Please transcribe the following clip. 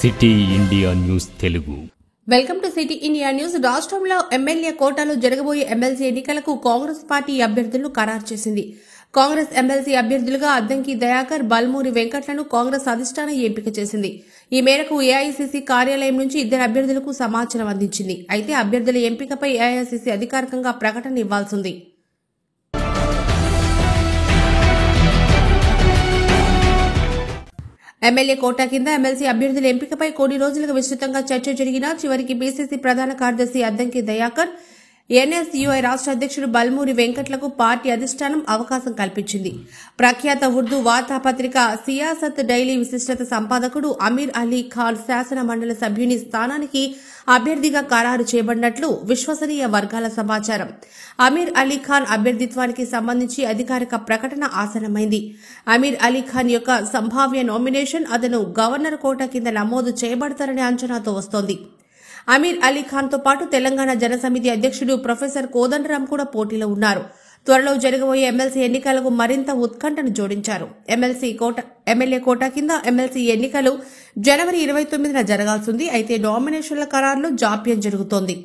City India news Telugu. Welcome to city India news. రాష్ట్రంలో MLA కోటాలో జరగబోయే ఎమ్మెల్సీ ఎన్నికలకు కాంగ్రెస్ పార్టీ అభ్యర్థులను ఖరారు చేసింది. కాంగ్రెస్ ఎమ్మెల్సీ అభ్యర్థులుగా అద్దంకి దయాకర్, బల్మూరి వెంకట్లను కాంగ్రెస్ అధిష్టానం ఎంపిక చేసింది. ఈ మేరకు ఏఐసీసీ కార్యాలయం నుంచి 2 అభ్యర్థులకు సమాచారం అందించింది. అయితే అభ్యర్థుల ఎంపికపై ఏఐసీసీ అధికారికంగా ప్రకటన ఇవ్వాల్సింది. ఎమ్మెల్యే కోటా కింద ఎమ్మెల్సీ అభ్యర్థుల ఎంపికపై కొన్ని రోజులుగా విస్తృతంగా చర్చ జరిగినా చివరికి బీసీసీ ప్రధాన కార్యదర్శి అద్దంకి దయాకర్, ఎన్ఎస్యూఐ రాష్ట్ర అధ్యక్షుడు బల్మూరి వెంకట్లకు పార్టీ అధిష్టానం అవకాశం కల్పించింది. ప్రఖ్యాత ఉర్దూ వార్తాపత్రిక సియాసత్ డైలీ విశిష్టత సంపాదకుడు అమీర్ అలీ ఖాన్ శాసన మండలి సభ్యుని స్థానానికి అభ్యర్థిగా ఖరారు చేయబడినట్లు విశ్వసనీయ వర్గాల సమాచారం. అమీర్ అలీ ఖాన్ అభ్యర్థిత్వానికి సంబంధించి అధికారిక ప్రకటన ఆసన్నమైంది. అమీర్ అలీ ఖాన్ యొక్క సంభావ్య నామినేషన్ అతను గవర్నర్ కోటా కింద నమోదు చేయబడతారనే అంచనాతో వస్తోంది. అమీర్ అలీ ఖాన్ తో పాటు తెలంగాణ జనసమితి అధ్యక్షుడు ప్రొఫెసర్ కోదండరాం కూడా పోటీలో ఉన్నారు. త్వరలో జరగబోయే ఎమ్మెల్సీ ఎన్నికలకు మరింత ఉత్కంఠను జోడించారు. ఎమ్మెల్యే కోటా కింద ఎమ్మెల్సీ ఎన్నికలు జనవరి 29న జరగాల్సింది. అయితే నామినేషన్ల ఖరారులో జాప్యం జరుగుతోంది.